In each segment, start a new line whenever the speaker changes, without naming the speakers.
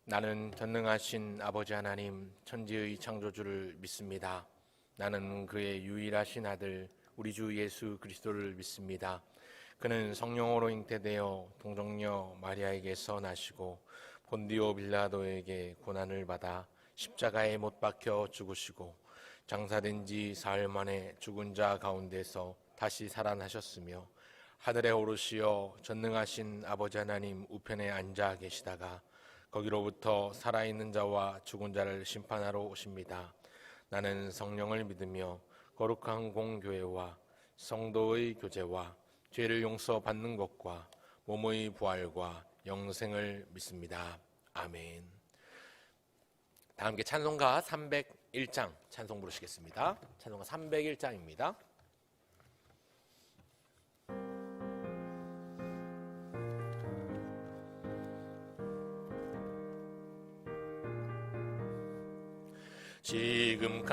나는 전능하신 아버지 하나님 천지의 창조주를 믿습니다. 나는 그의 유일하신 아들 우리 주 예수 그리스도를 믿습니다. 그는 성령으로 잉태되어 동정녀 마리아에게서 나시고 본디오 빌라도에게 고난을 받아 십자가에 못 박혀 죽으시고 장사된 지 사흘 만에 죽은 자 가운데서 다시 살아나셨으며 하늘에 오르시어 전능하신 아버지 하나님 우편에 앉아 계시다가 거기로부터 살아있는 자와 죽은 자를 심판하러 오십니다. 나는 성령을 믿으며 거룩한 공교회와 성도의 교제와 죄를 용서받는 것과 몸의 부활과 영생을 믿습니다. 아멘. 다 함께 찬송가 301장 찬송 부르시겠습니다. 찬송가 301장입니다.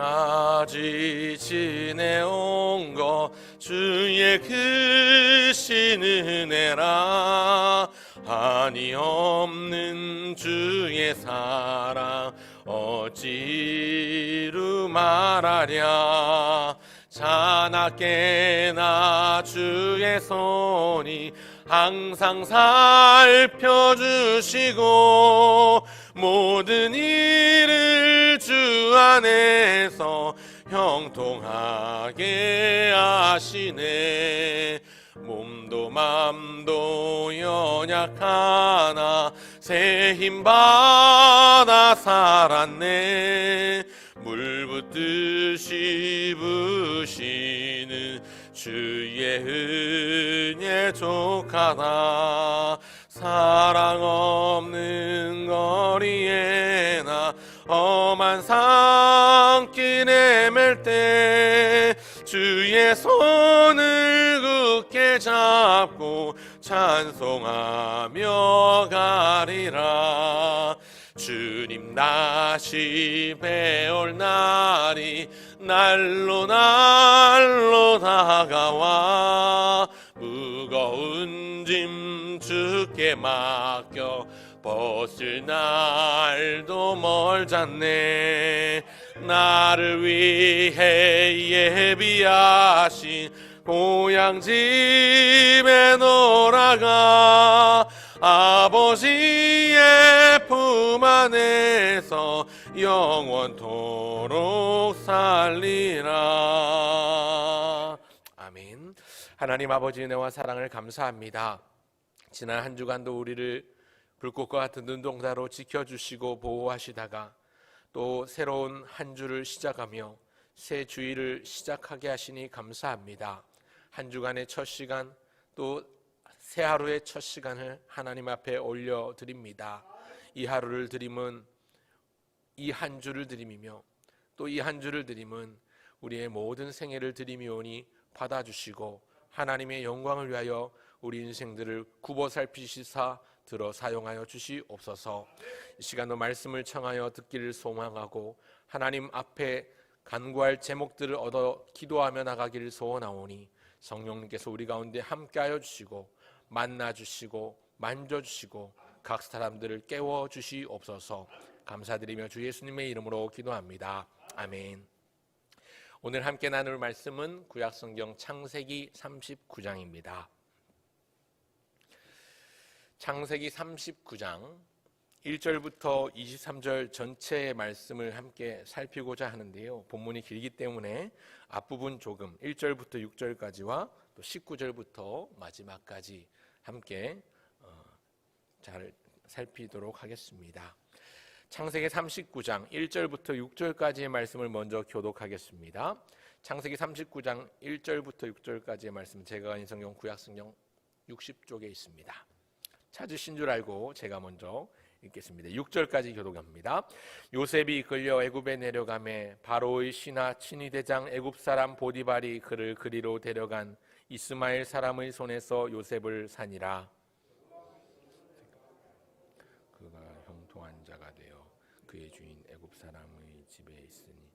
지금까지 지내온 것 주의 크신 은혜라 한이 없는 주의 사랑 어찌루 말하랴 자나깨나 주의 손이 항상 살펴주시고 모든 일을 주 안에서 형통하게 하시네. 몸도 맘도 연약하나 새 힘 받아 살았네. 물 붓듯이 부시는 주의 은혜 족하다. 사랑 없는 거리에 나 험한 산길 헤맬 때 주의 손을 굳게 잡고 찬송하며 가리라. 주님 다시 배올 날이 날로 다가와 무거운 짐 주께 맡겨 벗을 날도 멀잖네. 나를 위해 예비하신 고향 집에 돌아가 아버지의 품 안에서 영원토록 살리라. 아멘. 하나님 아버지 은혜와 사랑을 감사합니다. 지난 한 주간도 우리를 불꽃과 같은 눈동자로 지켜주시고 보호하시다가 또 새로운 한 주를 시작하며 새 주일을 시작하게 하시니 감사합니다. 한 주간의 첫 시간 또 새 하루의 첫 시간을 하나님 앞에 올려드립니다. 이 하루를 드림은 이 한 주를 드림이며 또 이 한 주를 드림은 우리의 모든 생애를 드림이오니 받아주시고 하나님의 영광을 위하여 우리 인생들을 굽어 살피시사 들어 사용하여 주시옵소서. 이 시간도 말씀을 청하여 듣기를 소망하고 하나님 앞에 간구할 제목들을 얻어 기도하며 나가기를 소원하오니 성령님께서 우리 가운데 함께하여 주시고 만나주시고 만져주시고 각 사람들을 깨워주시옵소서. 감사드리며 주 예수님의 이름으로 기도합니다. 아멘. 오늘 함께 나눌 말씀은 구약성경 창세기 39장입니다. 창세기 39장 1절부터 23절 전체의 말씀을 함께 살피고자 하는데요. 본문이 길기 때문에 앞부분 조금 1절부터 6절까지와 또 19절부터 마지막까지 함께 잘 살피도록 하겠습니다. 창세기 39장 1절부터 6절까지의 말씀을 먼저 교독하겠습니다. 창세기 39장 1절부터 6절까지의 말씀 제가 가진 성경 구약성경 60쪽에 있습니다. 찾으신 줄 알고 제가 먼저 읽겠습니다. 6절까지 교독합니다. 요셉이 이끌려 애굽에 내려가매 바로의 신하 친위대장 애굽 사람 보디발이 그를 그리로 데려간 이스마엘 사람의 손에서 요셉을 사니라. 그가 형통한 자가 되어 그의 주인 애굽 사람의 집에 있으니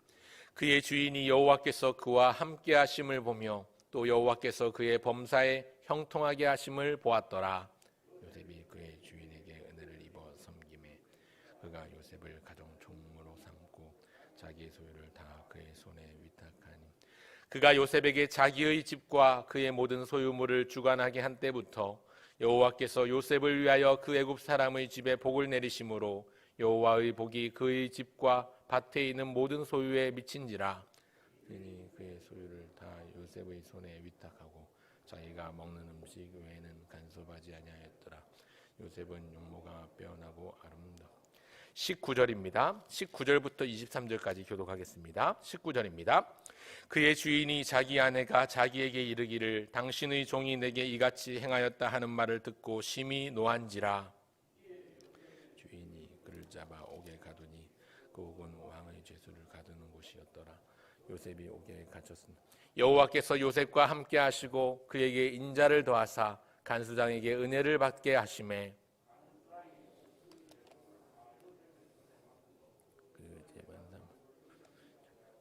그의 주인이 여호와께서 그와 함께 하심을 보며 또 여호와께서 그의 범사에 형통하게 하심을 보았더라. 요셉이 그의 주인에게 은혜를 입어 섬김에 그가 요셉을 가정 총무로 삼고 자기의 소유를 다 그의 손에 위탁하니 그가 요셉에게 자기의 집과 그의 모든 소유물을 주관하게 한 때부터 여호와께서 요셉을 위하여 그 애굽 사람의 집에 복을 내리심으로 여호와의 복이 그의 집과 밭에 있는 모든 소유에 미친지라. 그의 소유를 다 요셉의 손에 위탁하고 자기가 먹는 음식 외에는 간섭하지 아니하였더라. 요셉은 용모가 빼어나고 아름다워. 19절입니다. 19절부터 23절까지 교독하겠습니다. 19절입니다. 그의 주인이 자기 아내가 자기에게 이르기를 당신의 종이 내게 이같이 행하였다 하는 말을 듣고 심히 노한지라. 주인이 그를 잡아 옥에 가두니 그 옥은 왕의 죄수를 가두는 곳이었더라. 요셉이 옥에 갇혔으나 여호와께서 요셉과 함께 하시고 그에게 인자를 더하사 간수장에게 은혜를 받게 하시매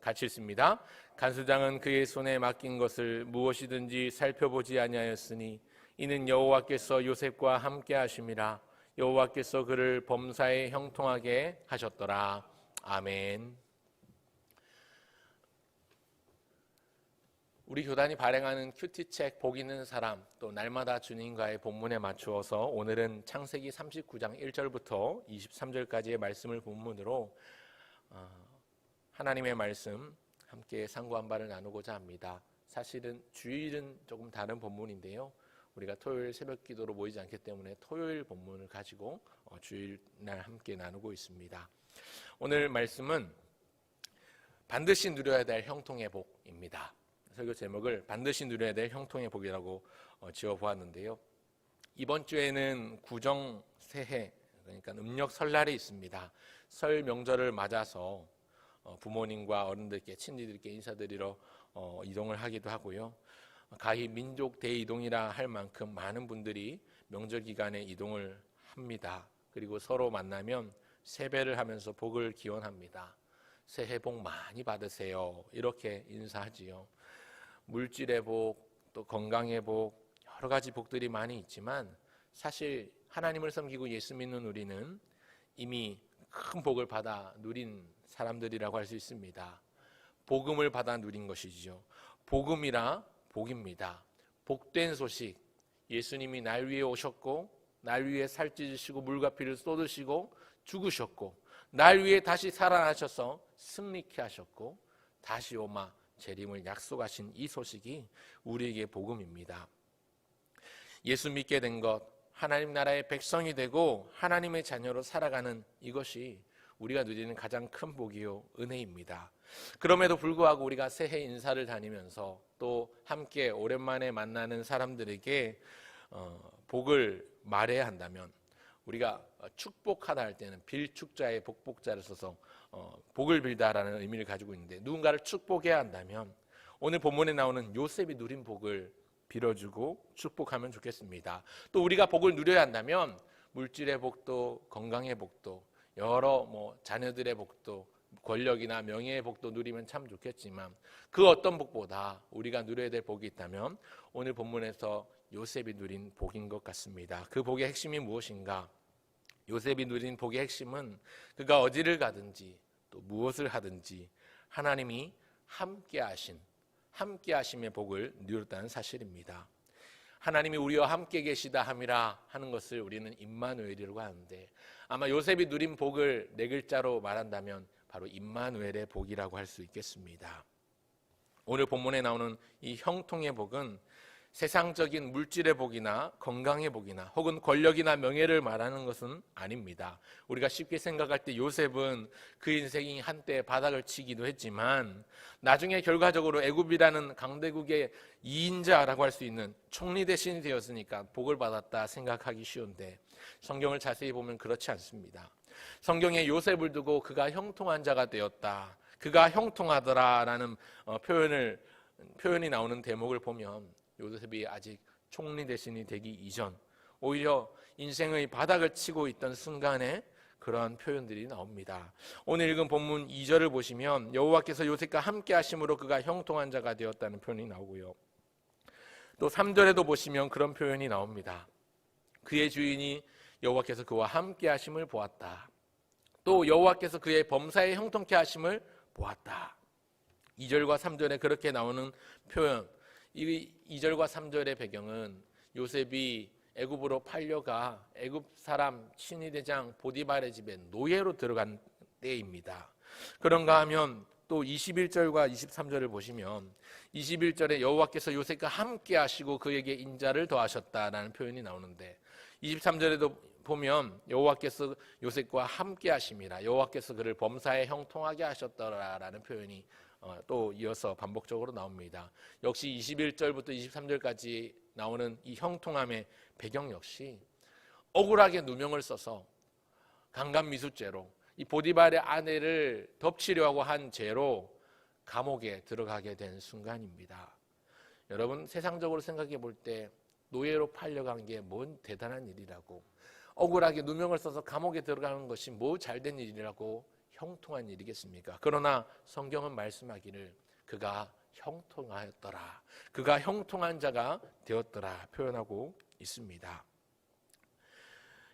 같이 읽습니다. 간수장은 그의 손에 맡긴 것을 무엇이든지 살펴보지 아니하였으니 이는 여호와께서 요셉과 함께 하심이라. 여호와께서 그를 범사에 형통하게 하셨더라. 아멘. 우리 교단이 발행하는 큐티책 복 있는 사람, 또 날마다 주님과의 본문에 맞추어서 오늘은 창세기 39장 1절부터 23절까지의 말씀을 본문으로 하나님의 말씀 함께 상고한 바를 나누고자 합니다. 사실은 주일은 조금 다른 본문인데요. 우리가 토요일 새벽 기도로 모이지 않기 때문에 토요일 본문을 가지고 주일날 함께 나누고 있습니다. 오늘 말씀은 반드시 누려야 될 형통의 복입니다. 설교 제목을 반드시 누려야 될 형통의 복이라고 지어보았는데요. 이번 주에는 구정 새해, 그러니까 음력 설날이 있습니다. 설 명절을 맞아서 부모님과 어른들께 친지들께 인사드리러 이동을 하기도 하고요. 가히 민족 대이동이라 할 만큼 많은 분들이 명절 기간에 이동을 합니다. 그리고 서로 만나면 세배를 하면서 복을 기원합니다. 새해 복 많이 받으세요. 이렇게 인사하지요. 물질의 복, 또 건강의 복, 여러 가지 복들이 많이 있지만 사실 하나님을 섬기고 예수 믿는 우리는 이미 큰 복을 받아 누린 사람들이라고 할 수 있습니다. 복음을 받아 누린 것이지요. 복음이라 복입니다. 복된 소식, 예수님이 날 위해 오셨고 날 위해 살찌시고 물과 피를 쏟으시고 죽으셨고 날 위해 다시 살아나셔서 승리케 하셨고 다시 오마 재림을 약속하신 이 소식이 우리에게 복음입니다. 예수 믿게 된 것, 하나님 나라의 백성이 되고 하나님의 자녀로 살아가는 이것이 우리가 누리는 가장 큰 복이요 은혜입니다. 그럼에도 불구하고 우리가 새해 인사를 다니면서 또 함께 오랜만에 만나는 사람들에게 복을 말해야 한다면 우리가 축복하다 할 때는 빌축자의 복복자를 써서 복을 빌다라는 의미를 가지고 있는데 누군가를 축복해야 한다면 오늘 본문에 나오는 요셉이 누린 복을 빌어주고 축복하면 좋겠습니다. 또 우리가 복을 누려야 한다면 물질의 복도 건강의 복도 여러 자녀들의 복도 권력이나 명예의 복도 누리면 참 좋겠지만 그 어떤 복보다 우리가 누려야 될 복이 있다면 오늘 본문에서 요셉이 누린 복인 것 같습니다. 그 복의 핵심이 무엇인가? 요셉이 누린 복의 핵심은 그가 어디를 가든지 또 무엇을 하든지 하나님이 함께 하심의 복을 누렸다는 사실입니다. 하나님이 우리와 함께 계시다 함이라 하는 것을 우리는 임마누엘이라고 하는데 아마 요셉이 누린 복을 네 글자로 말한다면 바로 임마누엘의 복이라고 할 수 있겠습니다. 오늘 본문에 나오는 이 형통의 복은 세상적인 물질의 복이나 건강의 복이나 혹은 권력이나 명예를 말하는 것은 아닙니다. 우리가 쉽게 생각할 때 요셉은 그 인생이 한때 바닥을 치기도 했지만 나중에 결과적으로 애굽이라는 강대국의 2인자라고 할 수 있는 총리 대신이 되었으니까 복을 받았다 생각하기 쉬운데 성경을 자세히 보면 그렇지 않습니다. 성경에 요셉을 두고 그가 형통한 자가 되었다, 그가 형통하더라라는 표현이 나오는 대목을 보면 요셉이 아직 총리 대신이 되기 이전 오히려 인생의 바닥을 치고 있던 순간에 그러한 표현들이 나옵니다. 오늘 읽은 본문 2절을 보시면 여호와께서 요셉과 함께 하심으로 그가 형통한 자가 되었다는 표현이 나오고요. 또 3절에도 보시면 그런 표현이 나옵니다. 그의 주인이 여호와께서 그와 함께 하심을 보았다. 또 여호와께서 그의 범사에 형통케 하심을 보았다. 2절과 3절에 그렇게 나오는 표현, 이 2절과 3절의 배경은 요셉이 애굽으로 팔려가 애굽 사람 친위대장 보디발의 집에 노예로 들어간 때입니다. 그런가 하면 또 21절과 23절을 보시면 21절에 여호와께서 요셉과 함께 하시고 그에게 인자를 더하셨다라는 표현이 나오는데 23절에도 보면 여호와께서 요셉과 함께 하심이라, 여호와께서 그를 범사에 형통하게 하셨더라라는 표현이 또 이어서 반복적으로 나옵니다. 역시 21절부터 23절까지 나오는 이 형통함의 배경 역시 억울하게 누명을 써서 강간미수죄로 이 보디발의 아내를 덮치려고 한 죄로 감옥에 들어가게 된 순간입니다. 여러분, 세상적으로 생각해 볼 때 노예로 팔려간 게 뭔 대단한 일이라고, 억울하게 누명을 써서 감옥에 들어가는 것이 뭐 잘된 일이라고 형통한 일이겠습니까? 그러나 성경은 말씀하기를 그가 형통하였더라, 그가 형통한 자가 되었더라 표현하고 있습니다.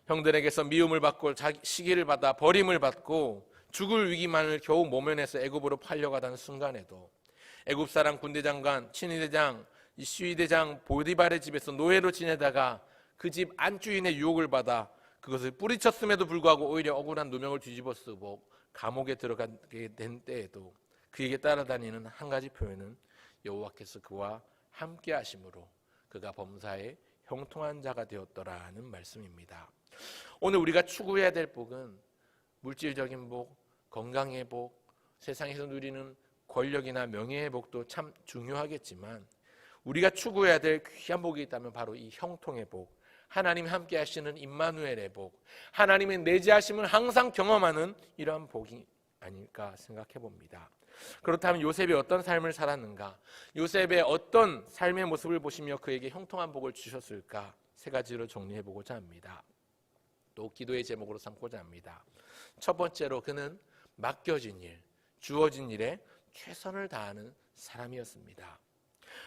형들에게서 미움을 받고 시기를 받아 버림을 받고 죽을 위기만을 겨우 모면해서 애굽으로 팔려가던 순간에도 애굽 사람 군대장관, 친위대장, 시위대장 보디발의 집에서 노예로 지내다가 그 집 안주인의 유혹을 받아 그것을 뿌리쳤음에도 불구하고 오히려 억울한 누명을 뒤집어 쓰고 감옥에 들어가게 된 때에도 그에게 따라다니는 한 가지 표현은 여호와께서 그와 함께 하심으로 그가 범사에 형통한 자가 되었더라는 말씀입니다. 오늘 우리가 추구해야 될 복은 물질적인 복, 건강의 복, 세상에서 누리는 권력이나 명예의 복도 참 중요하겠지만 우리가 추구해야 될 귀한 복이 있다면 바로 이 형통의 복, 하나님 함께 하시는 임마누엘의 복, 하나님의 내재하심을 항상 경험하는 이러한 복이 아닐까 생각해 봅니다. 그렇다면 요셉이 어떤 삶을 살았는가, 요셉의 어떤 삶의 모습을 보시며 그에게 형통한 복을 주셨을까, 세 가지로 정리해 보고자 합니다. 또 기도의 제목으로 삼고자 합니다. 첫 번째로 그는 맡겨진 일, 주어진 일에 최선을 다하는 사람이었습니다.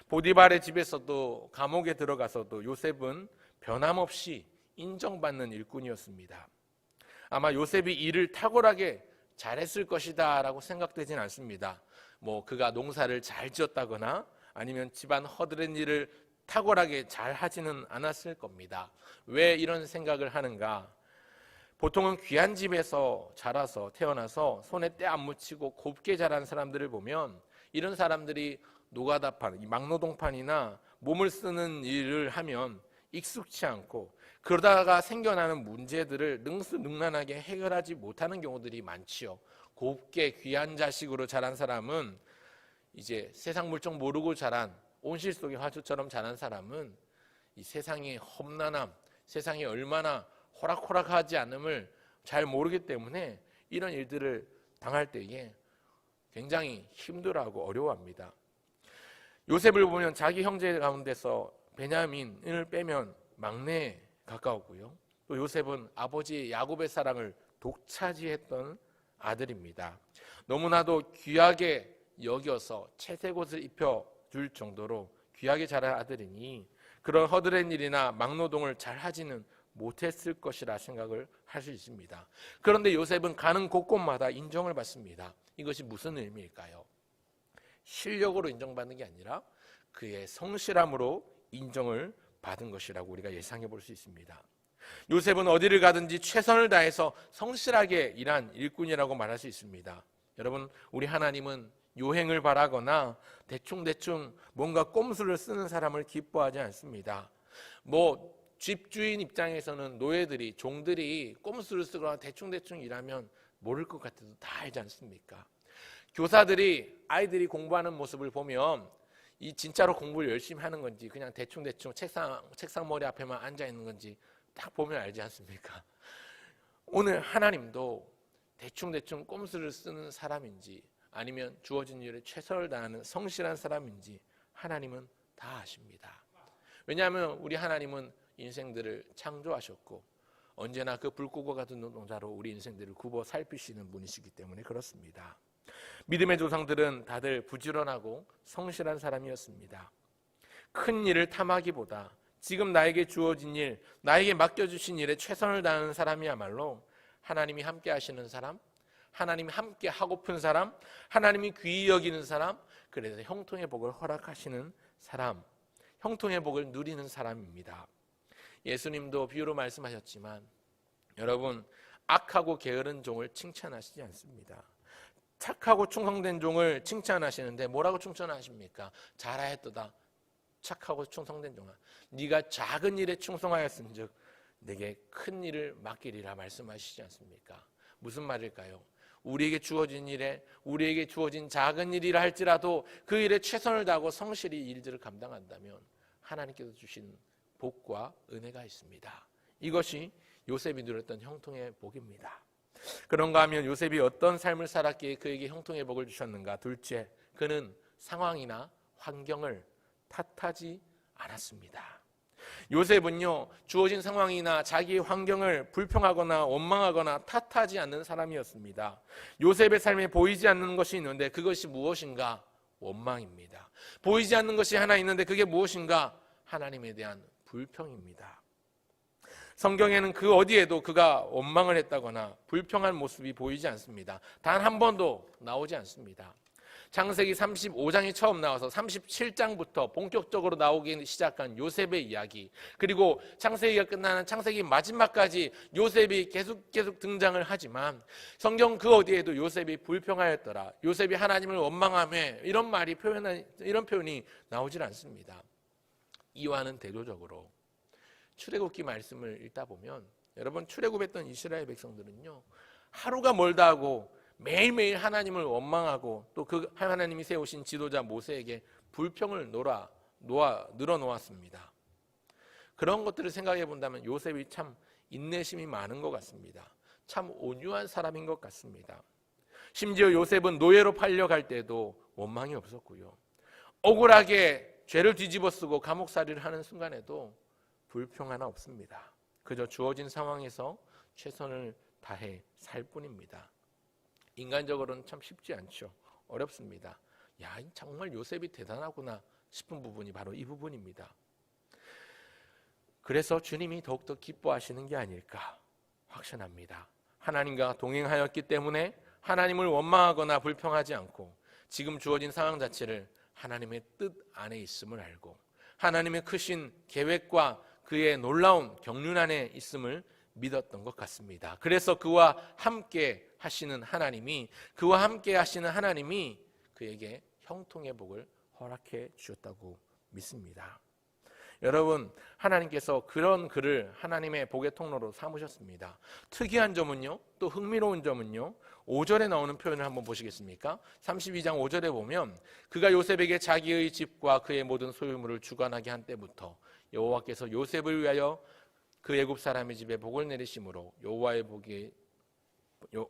보디발의 집에서도 감옥에 들어가서도 요셉은 변함없이 인정받는 일꾼이었습니다. 아마 요셉이 일을 탁월하게 잘했을 것이다 라고 생각되진 않습니다. 그가 농사를 잘 지었다거나 아니면 집안 허드렛 일을 탁월하게 잘 하지는 않았을 겁니다. 왜 이런 생각을 하는가? 보통은 귀한 집에서 자라서 태어나서 손에 때 안 묻히고 곱게 자란 사람들을 보면 이런 사람들이 노가다판, 막노동판이나 몸을 쓰는 일을 하면 익숙치 않고 그러다가 생겨나는 문제들을 능수능란하게 해결하지 못하는 경우들이 많지요. 곱게 귀한 자식으로 자란 사람은, 이제 세상 물정 모르고 자란 온실 속의 화초처럼 자란 사람은 이 세상의 험난함, 세상이 얼마나 호락호락하지 않음을 잘 모르기 때문에 이런 일들을 당할 때에 굉장히 힘들어하고 어려워합니다. 요셉을 보면 자기 형제 가운데서 베냐민을 빼면 막내에 가까웠고요. 또 요셉은 아버지 야곱의 사랑을 독차지했던 아들입니다. 너무나도 귀하게 여겨서 채색 옷을 입혀줄 정도로 귀하게 자란 아들이니 그런 허드렛 일이나 막노동을 잘 하지는 못했을 것이라 생각을 할 수 있습니다. 그런데 요셉은 가는 곳곳마다 인정을 받습니다. 이것이 무슨 의미일까요? 실력으로 인정받는 게 아니라 그의 성실함으로 인정을 받은 것이라고 우리가 예상해 볼 수 있습니다. 요셉은 어디를 가든지 최선을 다해서 성실하게 일한 일꾼이라고 말할 수 있습니다. 여러분, 우리 하나님은 요행을 바라거나 대충대충 뭔가 꼼수를 쓰는 사람을 기뻐하지 않습니다. 집주인 입장에서는 노예들이, 종들이 꼼수를 쓰거나 대충대충 일하면 모를 것 같아도 다 알지 않습니까? 교사들이 아이들이 공부하는 모습을 보면 이 진짜로 공부를 열심히 하는 건지 그냥 대충대충 책상 머리 앞에만 앉아 있는 건지 딱 보면 알지 않습니까? 오늘 하나님도 대충대충 꼼수를 쓰는 사람인지 아니면 주어진 일에 최선을 다하는 성실한 사람인지 하나님은 다 아십니다. 왜냐하면 우리 하나님은 인생들을 창조하셨고 언제나 그 불꽃과 같은 눈동자로 우리 인생들을 굽어 살피시는 분이시기 때문에 그렇습니다. 믿음의 조상들은 다들 부지런하고 성실한 사람이었습니다. 큰 일을 탐하기보다 지금 나에게 주어진 일, 나에게 맡겨주신 일에 최선을 다하는 사람이야말로 하나님이 함께 하시는 사람, 하나님이 함께 하고픈 사람, 하나님이 귀히 여기는 사람, 그래서 형통의 복을 허락하시는 사람, 형통의 복을 누리는 사람입니다. 예수님도 비유로 말씀하셨지만 여러분, 악하고 게으른 종을 칭찬하시지 않습니다. 착하고 충성된 종을 칭찬하시는데 뭐라고 칭찬하십니까? 잘하였도다 착하고 충성된 종아, 네가 작은 일에 충성하였은즉 내게 큰 일을 맡기리라 말씀하시지 않습니까? 무슨 말일까요? 우리에게 주어진 일에, 우리에게 주어진 작은 일이라 할지라도 그 일에 최선을 다하고 성실히 일들을 감당한다면 하나님께서 주신 복과 은혜가 있습니다. 이것이 요셉이 누렸던 형통의 복입니다. 그런가 하면 요셉이 어떤 삶을 살았기에 그에게 형통의 복을 주셨는가? 둘째, 그는 상황이나 환경을 탓하지 않았습니다. 요셉은요, 주어진 상황이나 자기의 환경을 불평하거나 원망하거나 탓하지 않는 사람이었습니다. 요셉의 삶에 보이지 않는 것이 있는데 그것이 무엇인가? 원망입니다. 보이지 않는 것이 하나 있는데 그게 무엇인가? 하나님에 대한 불평입니다. 성경에는 그 어디에도 그가 원망을 했다거나 불평한 모습이 보이지 않습니다. 단 한 번도 나오지 않습니다. 창세기 35장이 처음 나와서 37장부터 본격적으로 나오기 시작한 요셉의 이야기, 그리고 창세기가 끝나는 창세기 마지막까지 요셉이 계속 등장을 하지만 성경 그 어디에도 요셉이 불평하였더라, 요셉이 하나님을 원망하며 이런 표현이 나오질 않습니다. 이와는 대조적으로 출애굽기 말씀을 읽다 보면 여러분, 출애굽했던 이스라엘 백성들은요, 하루가 멀다 하고 매일매일 하나님을 원망하고 또 그 하나님이 세우신 지도자 모세에게 불평을 늘어놓았습니다. 그런 것들을 생각해 본다면 요셉이 참 인내심이 많은 것 같습니다. 참 온유한 사람인 것 같습니다. 심지어 요셉은 노예로 팔려갈 때도 원망이 없었고요, 억울하게 죄를 뒤집어 쓰고 감옥살이를 하는 순간에도 불평 하나 없습니다. 그저 주어진 상황에서 최선을 다해 살 뿐입니다. 인간적으로는 참 쉽지 않죠. 어렵습니다. 야, 정말 요셉이 대단하구나 싶은 부분이 바로 이 부분입니다. 그래서 주님이 더욱더 기뻐하시는 게 아닐까 확신합니다. 하나님과 동행하였기 때문에 하나님을 원망하거나 불평하지 않고 지금 주어진 상황 자체를 하나님의 뜻 안에 있음을 알고 하나님의 크신 계획과 그의 놀라운 경륜 안에 있음을 믿었던 것 같습니다. 그래서 그와 함께 하시는 하나님이 그에게 형통의 복을 허락해 주셨다고 믿습니다. 여러분, 하나님께서 그런 그를 하나님의 복의 통로로 삼으셨습니다. 특이한 점은요, 또 흥미로운 점은요, 5절에 나오는 표현을 한번 보시겠습니까? 32장 5절에 보면 그가 요셉에게 자기의 집과 그의 모든 소유물을 주관하게 한 때부터 여호와께서 요셉을 위하여 그 애굽 사람의 집에 복을 내리심으로 여호와의 복이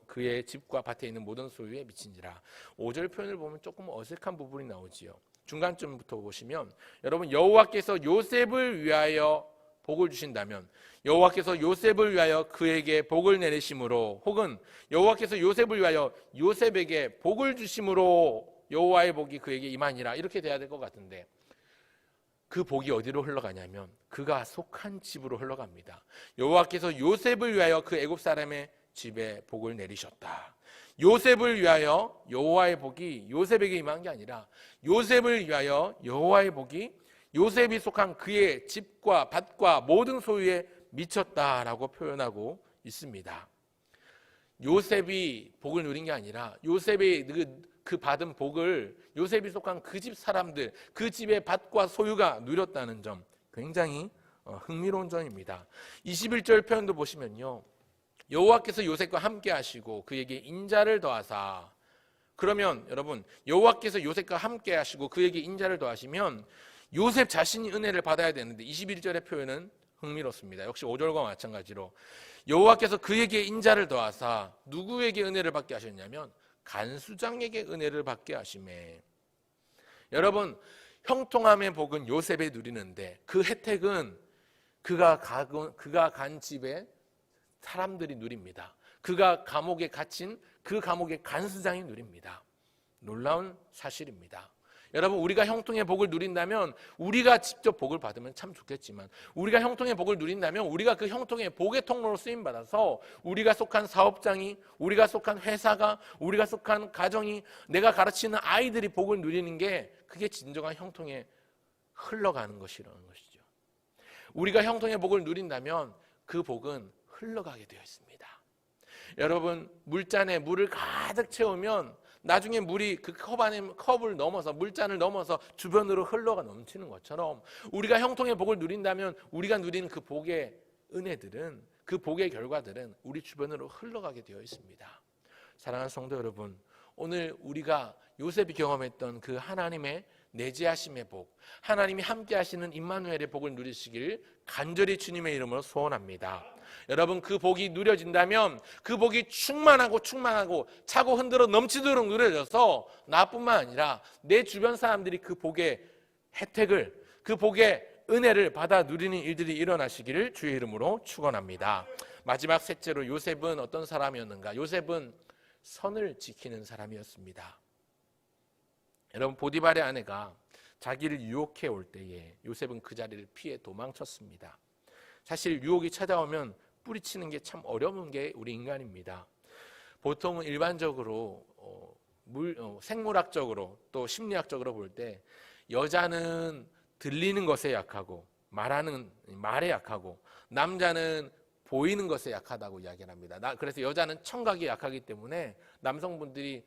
그의 집과 밭에 있는 모든 소유에 미친지라. 5절 표현을 보면 조금 어색한 부분이 나오지요. 중간쯤부터 보시면 여러분, 여호와께서 요셉을 위하여 복을 주신다면, 여호와께서 요셉을 위하여 그에게 복을 내리심으로, 혹은 여호와께서 요셉을 위하여 요셉에게 복을 주심으로 여호와의 복이 그에게 임하니라, 이렇게 돼야 될 것 같은데 그 복이 어디로 흘러가냐면 그가 속한 집으로 흘러갑니다. 여호와께서 요셉을 위하여 그 애굽 사람의 집에 복을 내리셨다. 요셉을 위하여 여호와의 복이 요셉에게 임한 게 아니라 요셉을 위하여 여호와의 복이 요셉이 속한 그의 집과 밭과 모든 소유에 미쳤다라고 표현하고 있습니다. 요셉이 복을 누린 게 아니라 요셉이 그 받은 복을 요셉이 속한 그 집 사람들, 그 집의 밭과 소유가 누렸다는 점, 굉장히 흥미로운 점입니다. 21절 표현도 보시면요, 여호와께서 요셉과 함께 하시고 그에게 인자를 더하사. 그러면 여러분, 여호와께서 요셉과 함께 하시고 그에게 인자를 더하시면 요셉 자신이 은혜를 받아야 되는데 21절의 표현은 흥미롭습니다. 역시 5절과 마찬가지로 여호와께서 그에게 인자를 더하사 누구에게 은혜를 받게 하셨냐면 간수장에게 은혜를 받게 하시매. 여러분, 형통함의 복은 요셉이 누리는데 그 혜택은 그가 간 집에 사람들이 누립니다. 그가 감옥에 갇힌 그 감옥의 간수장이 누립니다. 놀라운 사실입니다. 여러분, 우리가 형통의 복을 누린다면 우리가 직접 복을 받으면 참 좋겠지만, 우리가 형통의 복을 누린다면 우리가 그 형통의 복의 통로로 쓰임받아서 우리가 속한 사업장이, 우리가 속한 회사가, 우리가 속한 가정이, 내가 가르치는 아이들이 복을 누리는 게, 그게 진정한 형통에 흘러가는 것이라는 것이죠. 우리가 형통의 복을 누린다면 그 복은 흘러가게 되어 있습니다. 여러분, 물잔에 물을 가득 채우면 나중에 물이 그 컵을 넘어서, 물잔을 넘어서 주변으로 흘러가 넘치는 것처럼, 우리가 형통의 복을 누린다면 우리가 누리는 그 복의 은혜들은, 그 복의 결과들은 우리 주변으로 흘러가게 되어 있습니다. 사랑하는 성도 여러분, 오늘 우리가 요셉이 경험했던 그 하나님의 내재하심의 복, 하나님이 함께 하시는 임마누엘의 복을 누리시길 간절히 주님의 이름으로 소원합니다. 여러분, 그 복이 누려진다면 그 복이 충만하고 차고 흔들어 넘치도록 누려져서 나뿐만 아니라 내 주변 사람들이 그 복의 혜택을, 그 복의 은혜를 받아 누리는 일들이 일어나시기를 주의 이름으로 축원합니다. 마지막 셋째로, 요셉은 어떤 사람이었는가? 요셉은 선을 지키는 사람이었습니다. 여러분, 보디발의 아내가 자기를 유혹해 올 때에 요셉은 그 자리를 피해 도망쳤습니다. 사실 유혹이 찾아오면 뿌리치는 게 참 어려운 게 우리 인간입니다. 보통은 일반적으로 생물학적으로 또 심리학적으로 볼 때 여자는 들리는 것에 약하고 말하는 말에 약하고 남자는 보이는 것에 약하다고 이야기를 합니다. 그래서 여자는 청각이 약하기 때문에 남성분들이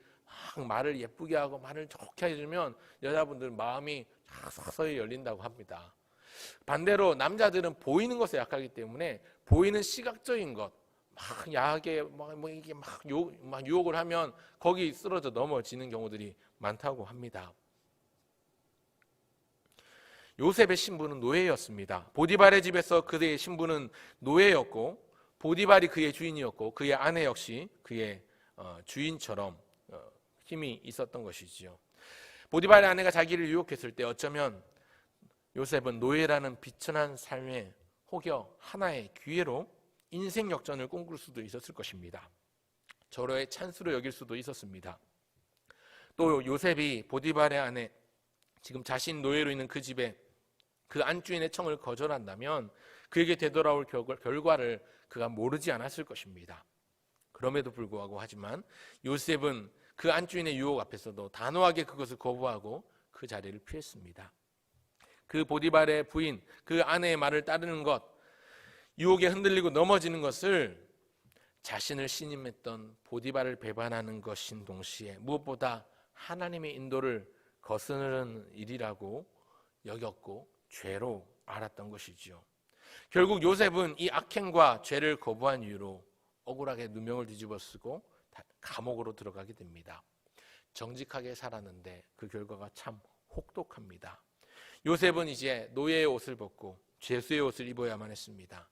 막 말을 예쁘게 하고 말을 좋게 해주면 여자분들은 마음이 서서히 열린다고 합니다. 반대로 남자들은 보이는 것에 약하기 때문에 보이는 시각적인 것, 막 야하게 이게 막 유혹을 하면 거기 쓰러져 넘어지는 경우들이 많다고 합니다. 요셉의 신부는 노예였습니다. 보디발의 집에서 그의 신부는 노예였고, 보디발이 그의 주인이었고, 그의 아내 역시 그의 주인처럼 힘이 있었던 것이지요. 보디발의 아내가 자기를 유혹했을 때 어쩌면 요셉은 노예라는 비천한 삶에 혹여 하나의 기회로 인생 역전을 꿈꿀 수도 있었을 것입니다. 절호의 찬스로 여길 수도 있었습니다. 또 요셉이 보디발의 아내, 지금 자신 노예로 있는 그 집에 그 안주인의 청을 거절한다면 그에게 되돌아올 결과를 그가 모르지 않았을 것입니다. 그럼에도 불구하고 하지만 요셉은 그 안주인의 유혹 앞에서도 단호하게 그것을 거부하고 그 자리를 피했습니다. 그 보디발의 부인, 그 아내의 말을 따르는 것, 유혹에 흔들리고 넘어지는 것을 자신을 신임했던 보디발을 배반하는 것인 동시에 무엇보다 하나님의 인도를 거스르는 일이라고 여겼고 죄로 알았던 것이지요. 결국 요셉은 이 악행과 죄를 거부한 이유로 억울하게 누명을 뒤집어 쓰고 감옥으로 들어가게 됩니다. 정직하게 살았는데 그 결과가 참 혹독합니다. 요셉은 이제 노예의 옷을 벗고 죄수의 옷을 입어야만 했습니다.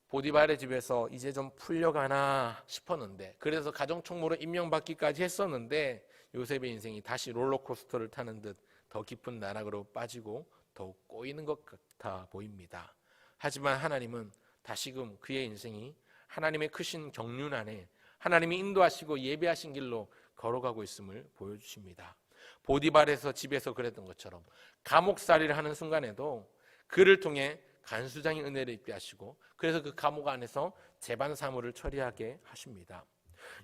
보디발의 집에서 이제 좀 풀려가나 싶었는데, 그래서 가정총무로 임명받기까지 했었는데 요셉의 인생이 다시 롤러코스터를 타는 듯 더 깊은 나락으로 빠지고 더욱 꼬이는 것 같아 보입니다. 하지만 하나님은 다시금 그의 인생이 하나님의 크신 경륜 안에 하나님이 인도하시고 예배하신 길로 걸어가고 있음을 보여주십니다. 보디발에서 집에서 그랬던 것처럼 감옥살이를 하는 순간에도 그를 통해 간수장의 은혜를 입게 하시고, 그래서 그 감옥 안에서 재반 사무를 처리하게 하십니다.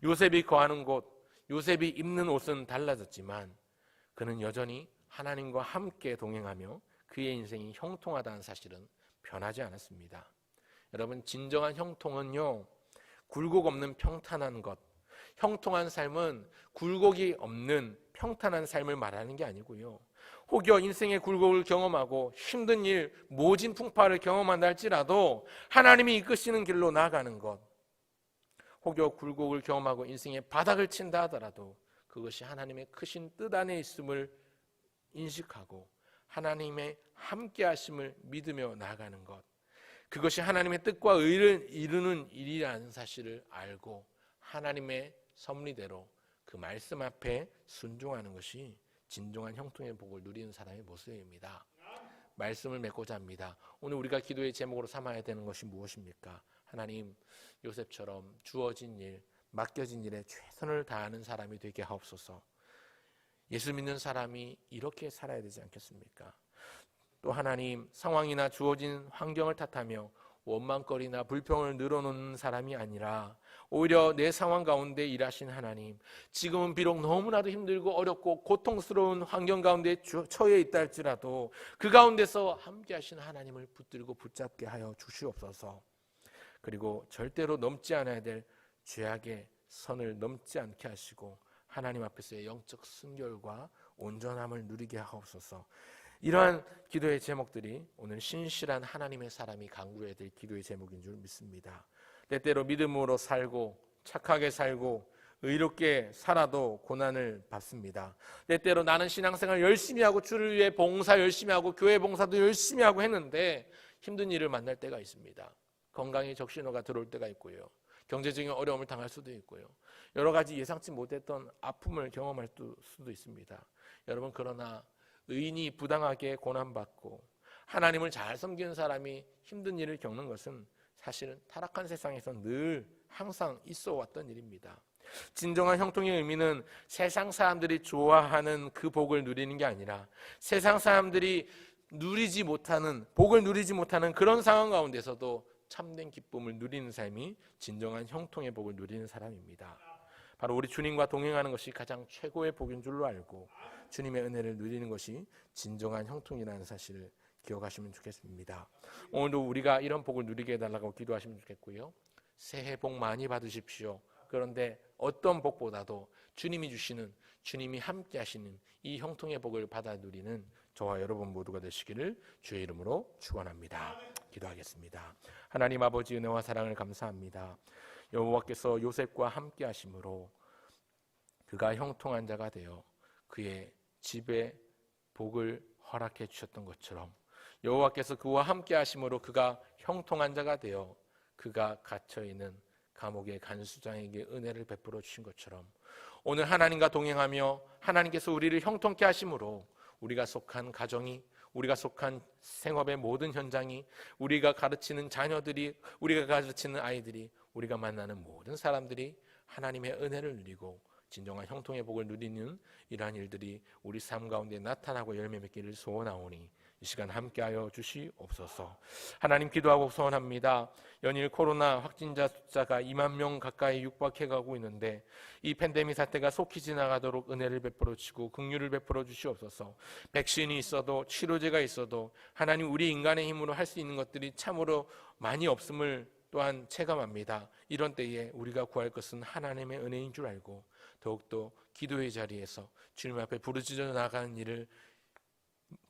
요셉이 거하는 곳, 요셉이 입는 옷은 달라졌지만 그는 여전히 하나님과 함께 동행하며 그의 인생이 형통하다는 사실은 변하지 않았습니다. 여러분, 진정한 형통은요, 굴곡 없는 평탄한 것, 형통한 삶은 굴곡이 없는 평탄한 삶을 말하는 게 아니고요, 혹여 인생의 굴곡을 경험하고 힘든 일, 모진 풍파를 경험한다 할지라도 하나님이 이끄시는 길로 나아가는 것, 혹여 굴곡을 경험하고 인생의 바닥을 친다 하더라도 그것이 하나님의 크신 뜻 안에 있음을 인식하고 하나님의 함께 하심을 믿으며 나아가는 것, 그것이 하나님의 뜻과 의를 이루는 일이라는 사실을 알고 하나님의 섭리대로 그 말씀 앞에 순종하는 것이 진정한 형통의 복을 누리는 사람의 모습입니다. 말씀을 맺고자 합니다. 오늘 우리가 기도의 제목으로 삼아야 되는 것이 무엇입니까? 하나님, 요셉처럼 주어진 일, 맡겨진 일에 최선을 다하는 사람이 되게 하옵소서. 예수 믿는 사람이 이렇게 살아야 되지 않겠습니까? 또 하나님, 상황이나 주어진 환경을 탓하며 원망거리나 불평을 늘어놓는 사람이 아니라 오히려 내 상황 가운데 일하신 하나님, 지금은 비록 너무나도 힘들고 어렵고 고통스러운 환경 가운데 처해 있다 할지라도 그 가운데서 함께 하신 하나님을 붙들고 붙잡게 하여 주시옵소서. 그리고 절대로 넘지 않아야 될 죄악의 선을 넘지 않게 하시고 하나님 앞에서의 영적 순결과 온전함을 누리게 하옵소서. 이러한 기도의 제목들이 오늘 신실한 하나님의 사람이 간구해야 될 기도의 제목인 줄 믿습니다. 때때로 믿음으로 살고 착하게 살고 의롭게 살아도 고난을 받습니다. 때때로 나는 신앙생활 열심히 하고 주를 위해 봉사 열심히 하고 교회 봉사도 열심히 하고 했는데 힘든 일을 만날 때가 있습니다. 건강에 적신호가 들어올 때가 있고요. 경제적인 어려움을 당할 수도 있고요. 여러 가지 예상치 못했던 아픔을 경험할 수도 있습니다. 여러분, 그러나 의인이 부당하게 고난받고 하나님을 잘 섬기는 사람이 힘든 일을 겪는 것은 사실은 타락한 세상에서 늘 항상 있어 왔던 일입니다. 진정한 형통의 의미는 세상 사람들이 좋아하는 그 복을 누리는 게 아니라 세상 사람들이 누리지 못하는 복을 누리지 못하는 그런 상황 가운데서도 참된 기쁨을 누리는 삶이 진정한 형통의 복을 누리는 사람입니다. 바로 우리 주님과 동행하는 것이 가장 최고의 복인 줄로 알고 주님의 은혜를 누리는 것이 진정한 형통이라는 사실을 기억하시면 좋겠습니다. 오늘도 우리가 이런 복을 누리게 해달라고 기도하시면 좋겠고요. 새해 복 많이 받으십시오. 그런데 어떤 복보다도 주님이 주시는, 주님이 함께 하시는 이 형통의 복을 받아 누리는 저와 여러분 모두가 되시기를 주의 이름으로 축원합니다. 기도하겠습니다. 하나님 아버지, 은혜와 사랑을 감사합니다. 여호와께서 요셉과 함께 하심으로 그가 형통한 자가 되어 그의 집에 복을 허락해 주셨던 것처럼, 여호와께서 그와 함께 하심으로 그가 형통한 자가 되어 그가 갇혀있는 감옥의 간수장에게 은혜를 베풀어 주신 것처럼, 오늘 하나님과 동행하며 하나님께서 우리를 형통케 하심으로 우리가 속한 가정이, 우리가 속한 생업의 모든 현장이, 우리가 가르치는 자녀들이, 우리가 가르치는 아이들이, 우리가 만나는 모든 사람들이 하나님의 은혜를 누리고 진정한 형통의 복을 누리는 이러한 일들이 우리 삶 가운데 나타나고 열매 맺기를 소원하오니 이 시간 함께하여 주시옵소서. 하나님, 기도하고 소원합니다. 연일 코로나 확진자 숫자가 2만 명 가까이 육박해 가고 있는데 이 팬데믹 사태가 속히 지나가도록 은혜를 베풀어 주시고 긍휼을 베풀어 주시옵소서. 백신이 있어도 치료제가 있어도 하나님, 우리 인간의 힘으로 할 수 있는 것들이 참으로 많이 없음을 또한 체감합니다. 이런 때에 우리가 구할 것은 하나님의 은혜인 줄 알고 더욱더 기도의 자리에서 주님 앞에 부르짖어 나가는 일을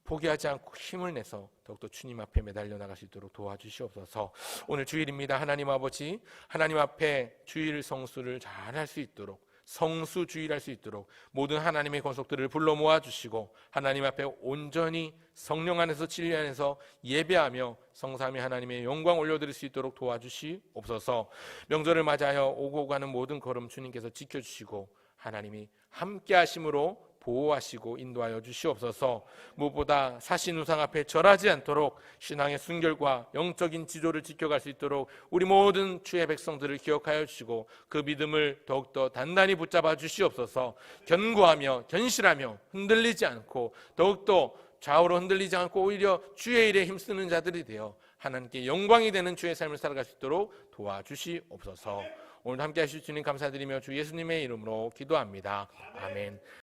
포기하지 않고 힘을 내서 더욱더 주님 앞에 매달려 나갈 수 있도록 도와주시옵소서. 오늘 주일입니다. 하나님 아버지, 하나님 앞에 주일 성수를 잘 할 수 있도록, 성수 주일할 수 있도록 모든 하나님의 권속들을 불러 모아주시고 하나님 앞에 온전히 성령 안에서 진리 안에서 예배하며 성삼위 하나님의 영광 올려드릴 수 있도록 도와주시옵소서. 명절을 맞이하여 오고 가는 모든 걸음 주님께서 지켜주시고 하나님이 함께 하심으로 보호하시고 인도하여 주시옵소서. 무엇보다 사신우상 앞에 절하지 않도록 신앙의 순결과 영적인 지도를 지켜갈 수 있도록 우리 모든 주의 백성들을 기억하여 주시고 그 믿음을 더욱더 단단히 붙잡아 주시옵소서. 견고하며 견실하며 흔들리지 않고 더욱더 좌우로 흔들리지 않고 오히려 주의 일에 힘쓰는 자들이 되어 하나님께 영광이 되는 주의 삶을 살아갈 수 있도록 도와주시옵소서. 오늘 함께 하실 주님 감사드리며 주 예수님의 이름으로 기도합니다. 아멘.